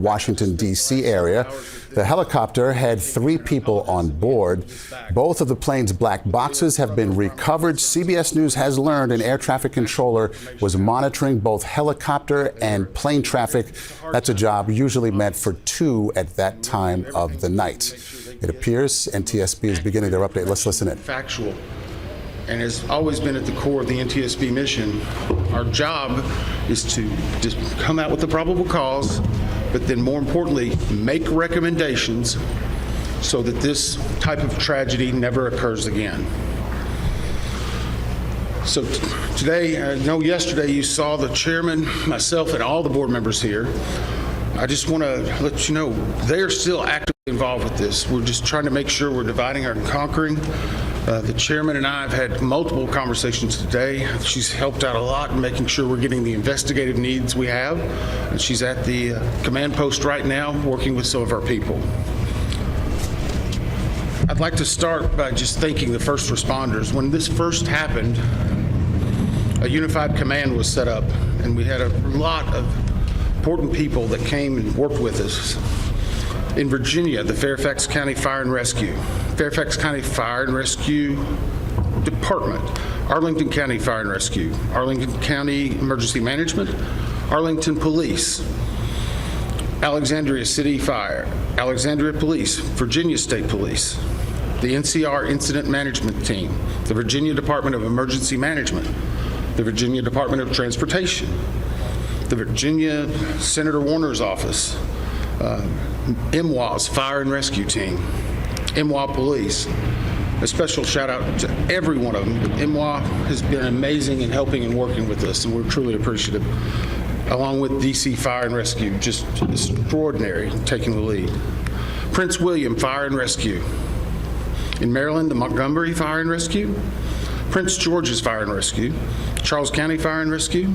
Washington, D.C. area. The helicopter had 3 people on board. Both of the plane's black boxes have been recovered. CBS News has learned an air traffic controller was monitoring both helicopter and plane traffic. That's a job usually meant for 2 at that time of the night. It appears NTSB is beginning their update. Let's listen in. Factual, and has always been at the core of the NTSB mission. Our job is to just come out with the probable cause, but then more importantly, make recommendations so that this type of tragedy never occurs again. So today, I know yesterday you saw the chairman, myself, and all the board members here. I just want to let you know they are still actively involved with this. We're just trying to make sure we're dividing and conquering. The chairman and I have had multiple conversations today. She's helped out a lot in making sure we're getting the investigative needs we have. And she's at the command post right now working with some of our people. I'd like to start by just thanking the first responders. When this first happened, a unified command was set up, and we had a lot of important people that came and worked with us. In Virginia, the Fairfax County Fire and Rescue, Fairfax County Fire and Rescue Department, Arlington County Fire and Rescue, Arlington County Emergency Management, Arlington Police, Alexandria City Fire, Alexandria Police, Virginia State Police, the NCR Incident Management Team, the Virginia Department of Emergency Management, the Virginia Department of Transportation, the Virginia Senator Warner's office, MWA's Fire and Rescue Team, MWA Police. A special shout out to every one of them. MWA has been amazing in helping and working with us, and we're truly appreciative. Along with DC Fire and Rescue, just extraordinary, taking the lead. Prince William Fire and Rescue. In Maryland, the Montgomery Fire and Rescue, Prince George's Fire and Rescue, Charles County Fire and Rescue,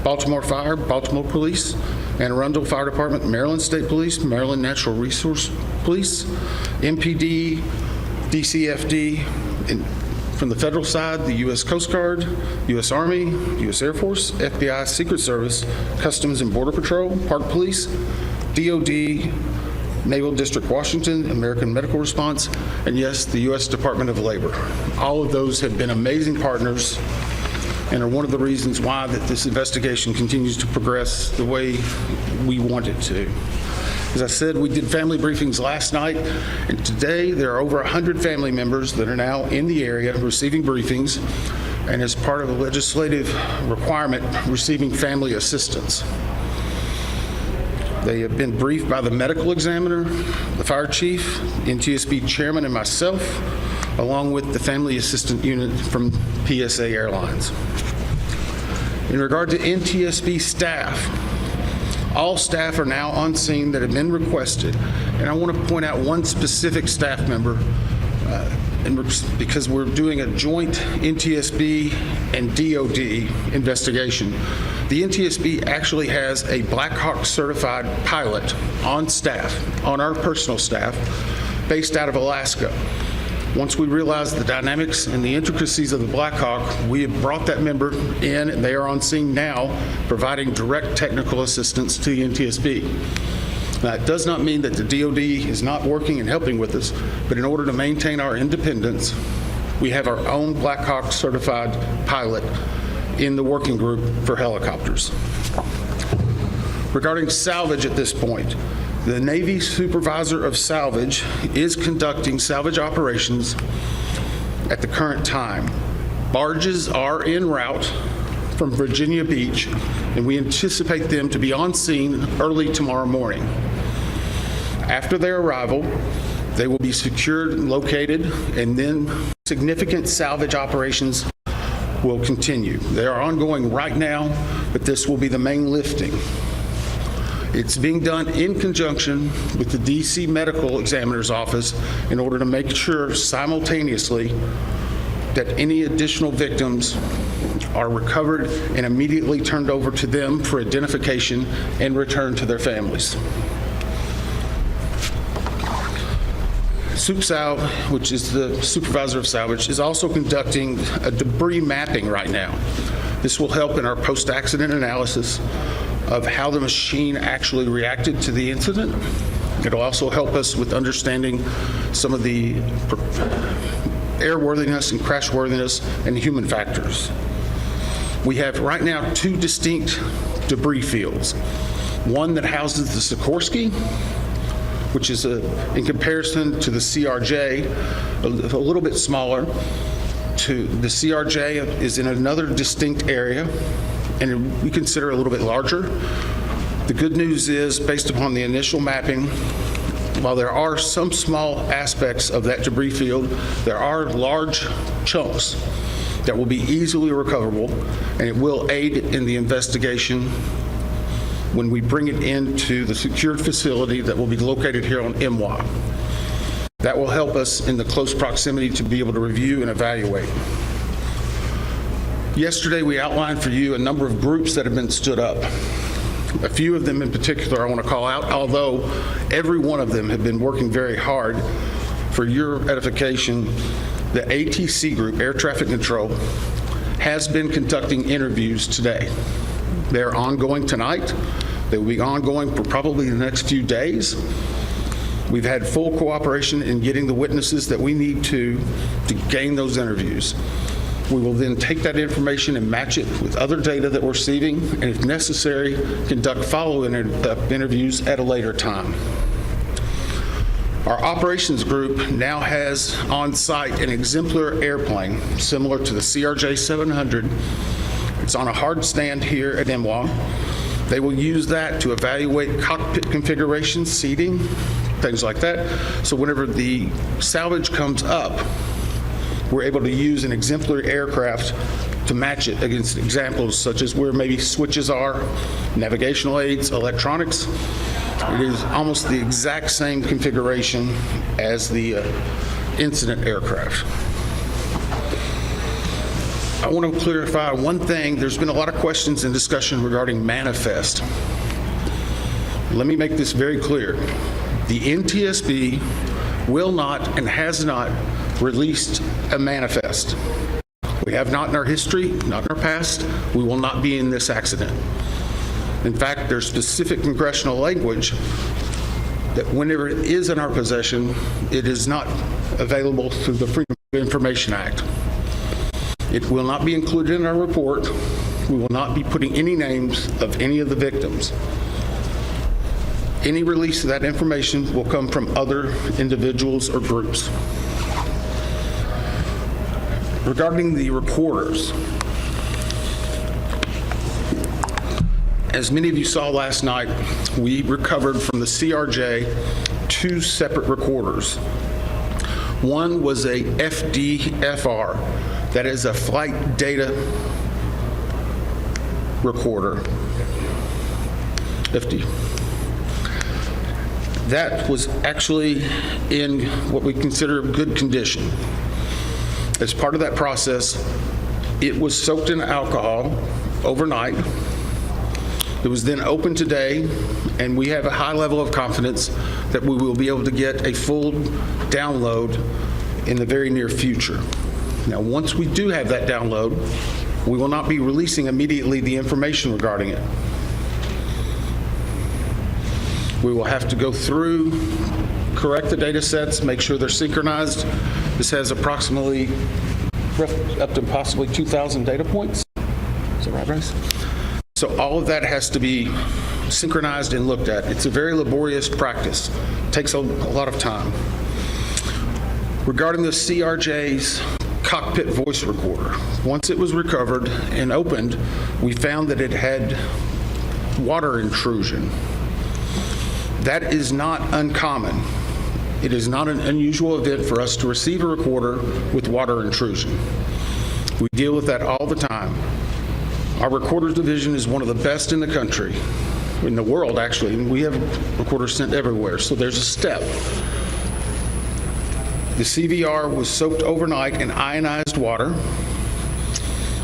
Baltimore Fire, Baltimore Police, Anne Arundel Fire Department, Maryland State Police, Maryland Natural Resource Police, MPD, DCFD, and from the federal side, the U.S. Coast Guard, U.S. Army, U.S. Air Force, FBI, Secret Service, Customs and Border Patrol, Park Police, DOD, Naval District Washington, American Medical Response, and yes, the U.S. Department of Labor. All of those have been amazing partners and are one of the reasons why that this investigation continues to progress the way we want it to. As I said, we did family briefings last night, and today there are over 100 family members that are now in the area receiving briefings, and as part of a legislative requirement, receiving family assistance. They have been briefed by the medical examiner, the fire chief, NTSB chairman, and myself, along with the family assistant unit from PSA Airlines. In regard to NTSB staff, all staff are now on scene that have been requested, and I want to point out one specific staff member, because we're doing a joint NTSB and DOD investigation. The NTSB actually has a Black Hawk certified pilot on staff, on our personal staff, based out of Alaska. Once we realized the dynamics and the intricacies of the Black Hawk, we have brought that member in, and they are on scene now, providing direct technical assistance to the NTSB. That does not mean that the DOD is not working and helping with us, but in order to maintain our independence, we have our own Black Hawk certified pilot in the working group for helicopters. Regarding salvage at this point, the Navy Supervisor of Salvage is conducting salvage operations at the current time. Barges are en route from Virginia Beach, and we anticipate them to be on scene early tomorrow morning. After their arrival, they will be secured and located, and then significant salvage operations will continue. They are ongoing right now, but this will be the main lifting. It's being done in conjunction with the DC Medical Examiner's Office in order to make sure simultaneously that any additional victims are recovered and immediately turned over to them for identification and returned to their families. SupSal, which is the supervisor of salvage, is also conducting a debris mapping right now. This will help in our post-accident analysis of how the machine actually reacted to the incident. It'll also help us with understanding some of the airworthiness and crashworthiness and human factors. We have right now two distinct debris fields. One that houses the Sikorsky, which is in comparison to the CRJ, a little bit smaller. The CRJ is in another distinct area, and we consider a little bit larger. The good news is, based upon the initial mapping, while there are some small aspects of that debris field, there are large chunks that will be easily recoverable, and it will aid in the investigation when we bring it into the secured facility that will be located here on MWA. That will help us in the close proximity to be able to review and evaluate. Yesterday, we outlined for you a number of groups that have been stood up. A few of them in particular I want to call out, although every one of them have been working very hard. For your edification, the ATC group, Air Traffic Control, has been conducting interviews today. They're ongoing tonight. They will be ongoing for probably the next few days. We've had full cooperation in getting the witnesses that we need to gain those interviews. We will then take that information and match it with other data that we're receiving, and if necessary, conduct follow-up interviews at a later time. Our operations group now has on site an exemplar airplane similar to the CRJ 700. It's on a hard stand here at MWA. They will use that to evaluate cockpit configuration, seating, things like that. So whenever the salvage comes up, we're able to use an exemplary aircraft to match it against examples such as where maybe switches are, navigational aids, electronics. It is almost the exact same configuration as the incident aircraft. I want to clarify one thing. There's been a lot of questions and discussion regarding manifest. Let me make this very clear. The NTSB will not and has not released a manifest. We have not in our history, not in our past. We will not be in this accident. In fact, there's specific congressional language that whenever it is in our possession, it is not available through the Freedom of Information Act. It will not be included in our report. We will not be putting any names of any of the victims. Any release of that information will come from other individuals or groups. Regarding the recorders, as many of you saw last night, we recovered from the CRJ 2 separate recorders. One was a FDFR, that is a flight data recorder. FD. That was actually in what we consider good condition. As part of that process, it was soaked in alcohol overnight. It was then opened today, and we have a high level of confidence that we will be able to get a full download in the very near future. Now, once we do have that download, we will not be releasing immediately the information regarding it. We will have to go through, correct the data sets, make sure they're synchronized. This has approximately up to possibly 2,000 data points. Is that right, Bryce? So all of that has to be synchronized and looked at. It's a very laborious practice. It takes a lot of time. Regarding the CRJ's cockpit voice recorder, once it was recovered and opened, we found that it had water intrusion. That is not uncommon. It is not an unusual event for us to receive a recorder with water intrusion. We deal with that all the time. Our recorders division is one of the best in the country, in the world actually, and we have recorders sent everywhere, so there's a step. The CVR was soaked overnight in ionized water,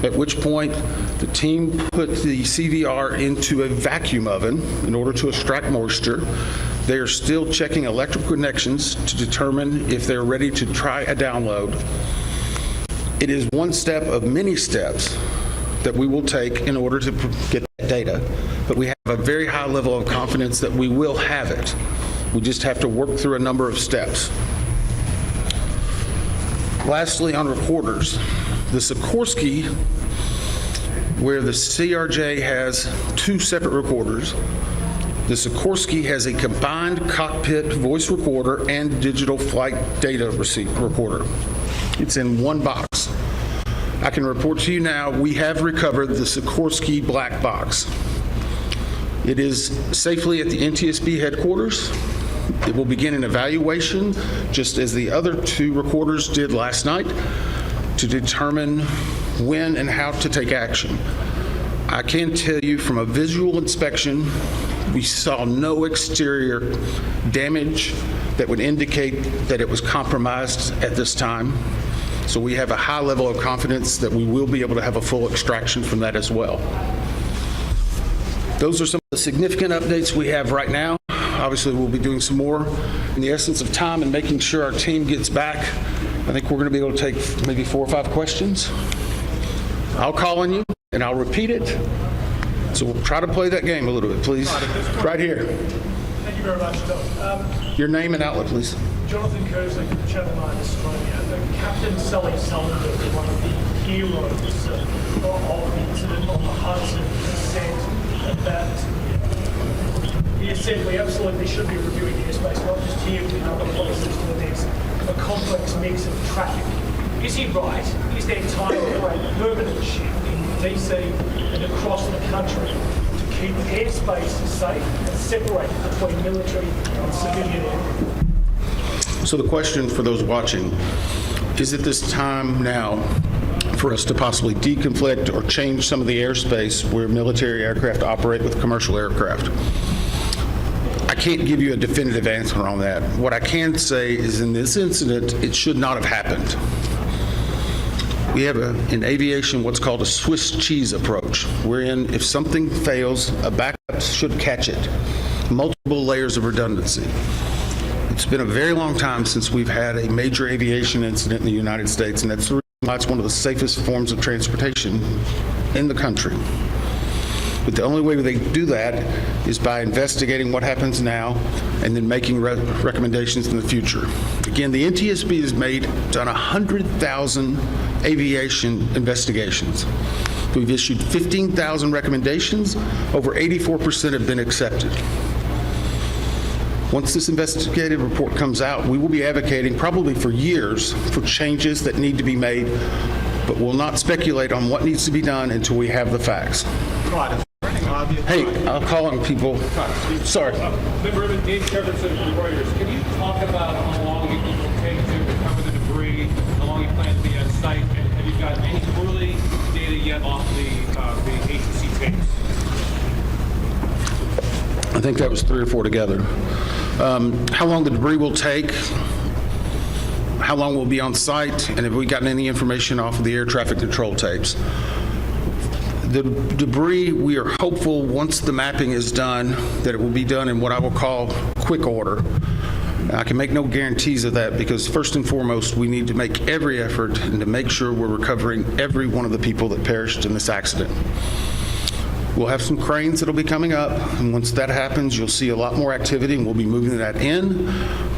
at which point the team put the CVR into a vacuum oven in order to extract moisture. They are still checking electrical connections to determine if they're ready to try a download. It is one step of many steps that we will take in order to get that data, but we have a very high level of confidence that we will have it. We just have to work through a number of steps. Lastly, on recorders, the Sikorsky, where the CRJ has two separate recorders, the Sikorsky has a combined cockpit voice recorder and digital flight data recorder. It's in one box. I can report to you now, we have recovered the Sikorsky black box. It is safely at the NTSB headquarters. It will begin an evaluation, just as the other two recorders did last night, to determine when and how to take action. I can tell you from a visual inspection, we saw no exterior damage that would indicate that it was compromised at this time. So we have a high level of confidence that we will be able to have a full extraction from that as well. Those are some of the significant updates we have right now. Obviously, we'll be doing some more. In the essence of time and making sure our team gets back, I think we're going to be able to take maybe 4 or 5 questions. I'll call on you and I'll repeat it. So we'll try to play that game a little bit, please. Right here. Thank you very much, Doc. Your name and outlet, please. Jonathan Kersley, Channel 9 Australia. Captain Sully Sullivan, one of the heroes of the incident on the Hudson, said that he said we absolutely should be reviewing the airspace, not just here with other places where there's a complex mix of traffic. Is he right? Is there time for a permanent shift in DC and across the country to keep airspace safe and separate between military and civilian aircraft? So the question for those watching, is it this time now for us to possibly deconflict or change some of the airspace where military aircraft operate with commercial aircraft? I can't give you a definitive answer on that. What I can say is in this incident, it should not have happened. We have in aviation what's called a Swiss cheese approach, wherein if something fails, a backup should catch it. Multiple layers of redundancy. It's been a very long time since we've had a major aviation incident in the United States, and that's the reason why it's one of the safest forms of transportation in the country. But the only way they do that is by investigating what happens now and then making recommendations in the future. Again, the NTSB has done 100,000 aviation investigations. We've issued 15,000 recommendations. Over 84% have been accepted. Once this investigative report comes out, we will be advocating probably for years for changes that need to be made, but we'll not speculate on what needs to be done until we have the facts. Hey, I'll call on people. Sorry. Member of Dave Jefferson from Reuters. Can you talk about how long it will take to recover the debris, how long you plan to be on site, and have you got any early data yet off the ATC tapes? I think that was 3 or 4 together. How long the debris will take, how long we'll be on site, and have we gotten any information off of the air traffic control tapes. The debris, we are hopeful once the mapping is done that it will be done in what I will call quick order. I can make no guarantees of that because first and foremost, we need to make every effort and to make sure we're recovering every one of the people that perished in this accident. We'll have some cranes that'll be coming up, and once that happens, you'll see a lot more activity, and we'll be moving that in,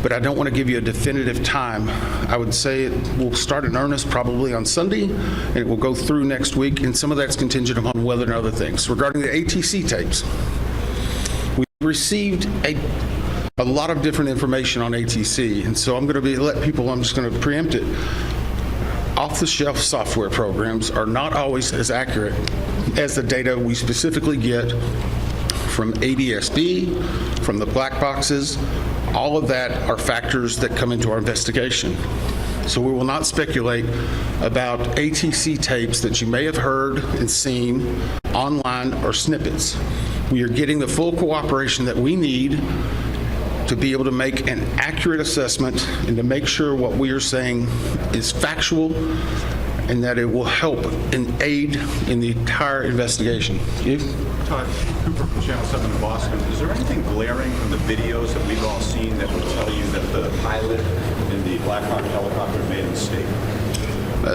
but I don't want to give you a definitive time. I would say it will start in earnest probably on Sunday, and it will go through next week, and some of that's contingent upon weather and other things. Regarding the ATC tapes, we received a lot of different information on ATC, and so I'm just going to preempt it. Off-the-shelf software programs are not always as accurate as the data we specifically get from NTSB, from the black boxes. All of that are factors that come into our investigation. So we will not speculate about ATC tapes that you may have heard and seen online or snippets. We are getting the full cooperation that we need to be able to make an accurate assessment and to make sure what we are saying is factual and that it will help and aid in the entire investigation. Todd Cooper from Channel 7 in Boston. Is there anything glaring from the videos that we've all seen that would tell you that the pilot in the Black Hawk helicopter made a mistake?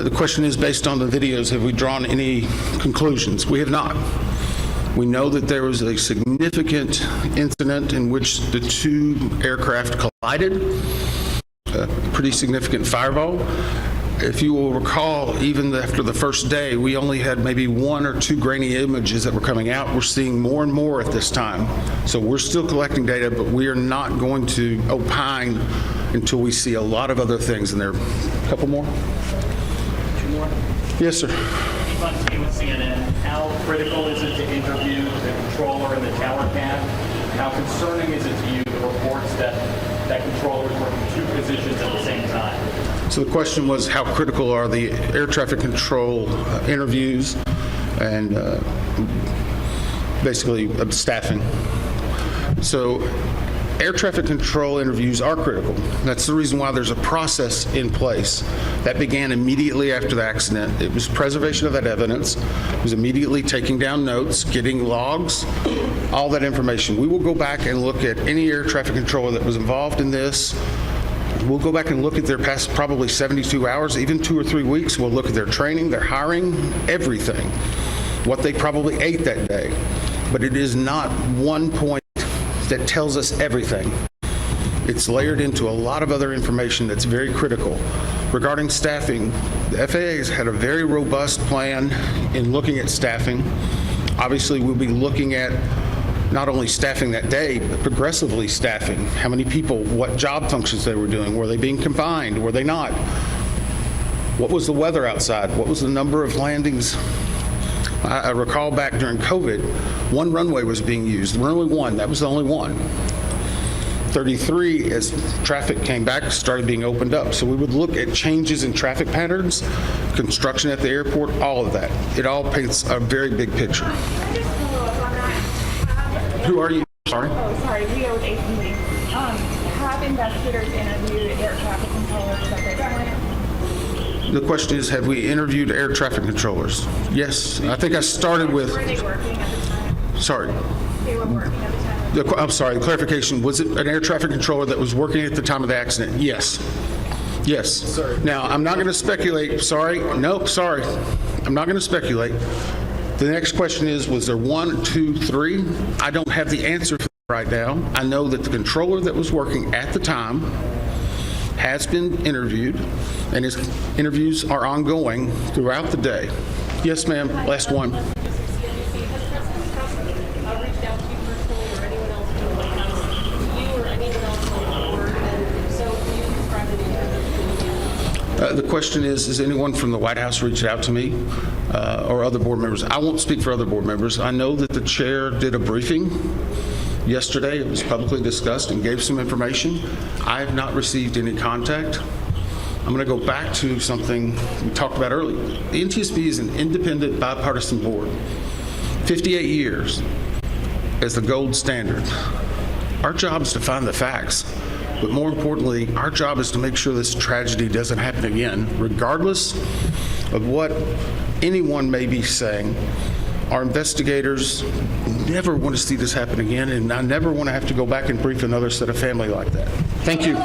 The question is, based on the videos, have we drawn any conclusions? We have not. We know that there was a significant incident in which the two aircraft collided, a pretty significant fireball. If you will recall, even after the first day, we only had maybe 1 or 2 grainy images that were coming out. We're seeing more and more at this time. So we're still collecting data, but we are not going to opine until we see a lot of other things. And there are a couple more? 2 more? Yes, sir. On TV with CNN, how critical is it to interview the controller in the tower cab? How concerning is it to you, the reports that controller is working 2 positions at the same time? So the question was, how critical are the air traffic control interviews and basically staffing? So air traffic control interviews are critical. That's the reason why there's a process in place. That began immediately after the accident. It was preservation of that evidence. It was immediately taking down notes, getting logs, all that information. We will go back and look at any air traffic controller that was involved in this. We'll go back and look at their past probably 72 hours, even 2 or 3 weeks. We'll look at their training, their hiring, everything, what they probably ate that day. But it is not one point that tells us everything. It's layered into a lot of other information that's very critical. Regarding staffing, the FAA has had a very robust plan in looking at staffing. Obviously, we'll be looking at not only staffing that day, but progressively staffing. How many people, what job functions they were doing. Were they being combined? Were they not? What was the weather outside? What was the number of landings? I recall back during COVID, 1 runway was being used. There were only 1. That was the only one. 33, as traffic came back, started being opened up. So we would look at changes in traffic patterns, construction at the airport, all of that. It all paints a very big picture. Can I just follow up on that? Who are you? Sorry. Oh, sorry, Rio with APD. Have investigators interviewed air traffic controllers separately? The question is, have we interviewed air traffic controllers? Yes. I think I started with, Were they working at the time? sorry. They were working at the time. I'm sorry, the clarification, was it an air traffic controller that was working at the time of the accident? Yes. Yes. Now, I'm not going to speculate, sorry. Nope, sorry. I'm not going to speculate. The next question is, was there 1, 2, 3? I don't have the answer for that right now. I know that the controller that was working at the time has been interviewed, and his interviews are ongoing throughout the day. Yes, ma'am, last one. The question is anyone from the White House reached out to me or other board members? I won't speak for other board members. I know that the chair did a briefing yesterday. It was publicly discussed and gave some information. I have not received any contact. I'm going to go back to something we talked about earlier. The NTSB is an independent bipartisan board. 58 years as the gold standard. Our job is to find the facts. But more importantly, our job is to make sure this tragedy doesn't happen again, regardless of what anyone may be saying. Our investigators never want to see this happen again, and I never want to have to go back and brief another set of family like that. Thank you.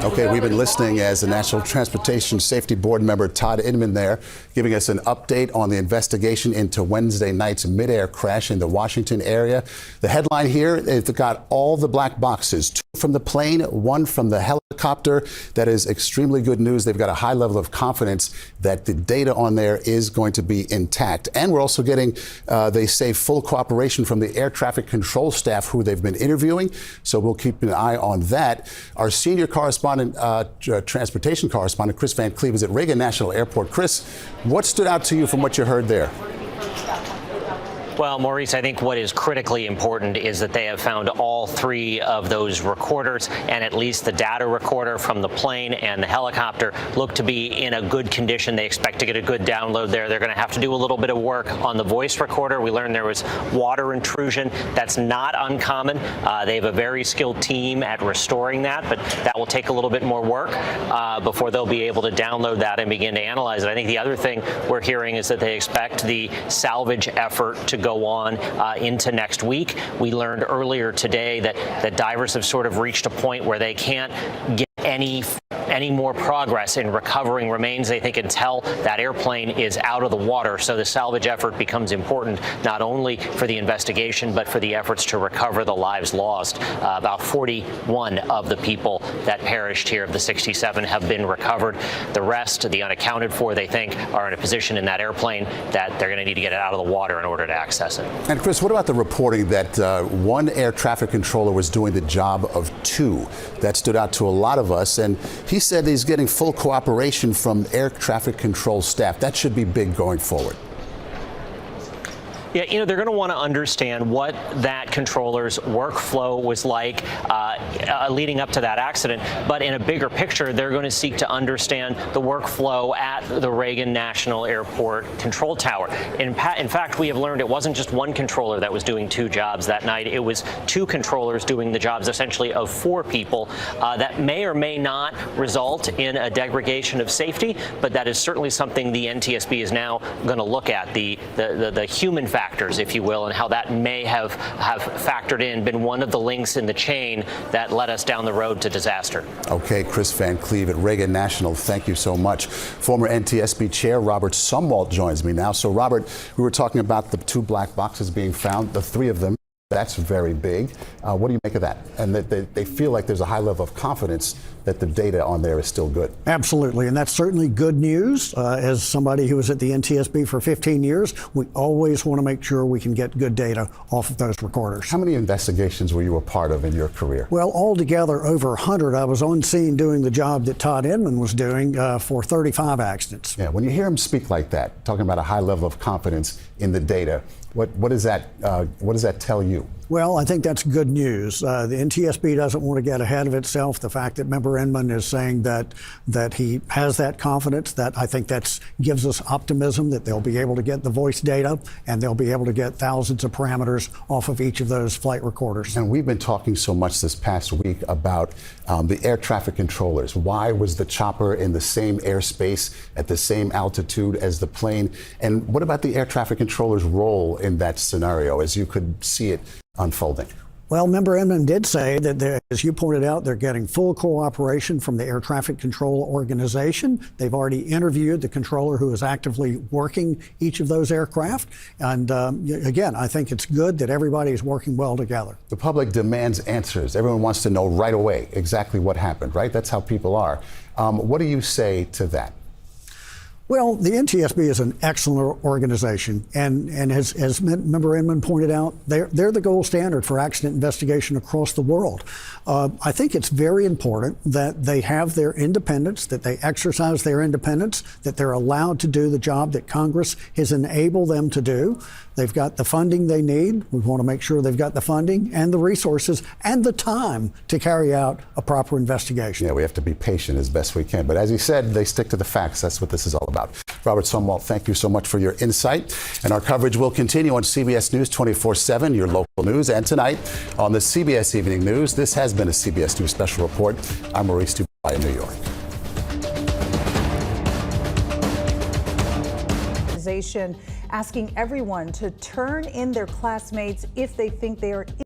Okay, we've been listening as the National Transportation Safety Board member Todd Inman there, giving us an update on the investigation into Wednesday night's midair crash in the Washington area. The headline here, they've got all the black boxes, 2 from the plane, 1 from the helicopter. That is extremely good news. They've got a high level of confidence that the data on there is going to be intact. And we're also getting, they say, full cooperation from the air traffic control staff who they've been interviewing. So we'll keep an eye on that. Our senior correspondent, transportation correspondent, Chris Van Cleve, is at Reagan National Airport. Chris, what stood out to you from what you heard there? Well, Maurice, I think what is critically important is that they have found all 3 of those recorders, and at least the data recorder from the plane and the helicopter look to be in a good condition. They expect to get a good download there. They're going to have to do a little bit of work on the voice recorder. We learned there was water intrusion. That's not uncommon. They have a very skilled team at restoring that, but that will take a little bit more work before they'll be able to download that and begin to analyze it. I think the other thing we're hearing is that they expect the salvage effort to go on into next week. We learned earlier today that divers have sort of reached a point where they can't get any any more progress in recovering remains, they think, until that airplane is out of the water. So the salvage effort becomes important not only for the investigation, but for the efforts to recover the lives lost. About 41 of the people that perished here of the 67 have been recovered. The rest, the unaccounted for, they think, are in a position in that airplane that they're going to need to get it out of the water in order to access it. And Chris, what about the reporting that one air traffic controller was doing the job of two? That stood out to a lot of us, and he said he's getting full cooperation from air traffic control staff. That should be big going forward. Yeah, they're going to want to understand what that controller's workflow was like leading up to that accident. But in a bigger picture, they're going to seek to understand the workflow at the Reagan National Airport Control Tower. In fact, we have learned it wasn't just one controller that was doing two jobs that night. It was two controllers doing the jobs essentially of four people. That may or may not result in a degradation of safety, but that is certainly something the NTSB is now going to look at, the human factors, if you will, and how that may have factored in, been one of the links in the chain that led us down the road to disaster. Okay, Chris Van Cleve at Reagan National, thank you so much. Former NTSB Chair Robert Sumwalt joins me now. So, Robert, we were talking about the two black boxes being found, the three of them. That's very big. What do you make of that? And that they feel like there's a high level of confidence that the data on there is still good. Absolutely, and that's certainly good news. As somebody who was at the NTSB for 15 years, we always want to make sure we can get good data off of those recorders. How many investigations were you a part of in your career? Well, altogether over 100. I was on scene doing the job that Todd Inman was doing for 35 accidents. Yeah, when you hear him speak like that, talking about a high level of confidence in the data, what does that tell you? Well, I think that's good news. The NTSB doesn't want to get ahead of itself. The fact that Member Inman is saying that he has that confidence, that I think that gives us optimism that they'll be able to get the voice data and they'll be able to get thousands of parameters off of each of those flight recorders. And we've been talking so much this past week about the air traffic controllers. Why was the chopper in the same airspace at the same altitude as the plane? And what about the air traffic controller's role in that scenario as you could see it unfolding? Well, Member Inman did say that, as you pointed out, they're getting full cooperation from the Air Traffic Control Organization. They've already interviewed the controller who is actively working each of those aircraft. And again, I think it's good that everybody is working well together. The public demands answers. Everyone wants to know right away exactly what happened, right? That's how people are. What do you say to that? Well, the NTSB is an excellent organization, and as Member Inman pointed out, they're the gold standard for accident investigation across the world. I think it's very important that they have their independence, that they exercise their independence, that they're allowed to do the job that Congress has enabled them to do. They've got the funding they need. We want to make sure they've got the funding and the resources and the time to carry out a proper investigation. Yeah, we have to be patient as best we can. But as he said, they stick to the facts. That's what this is all about. Robert Sumwalt, thank you so much for your insight. And our coverage will continue on CBS News 24/7, your local news. And tonight on the CBS Evening News, this has been a CBS News Special Report. I'm Maurice Dubai in New York. Asking everyone to turn in their classmates if they think they are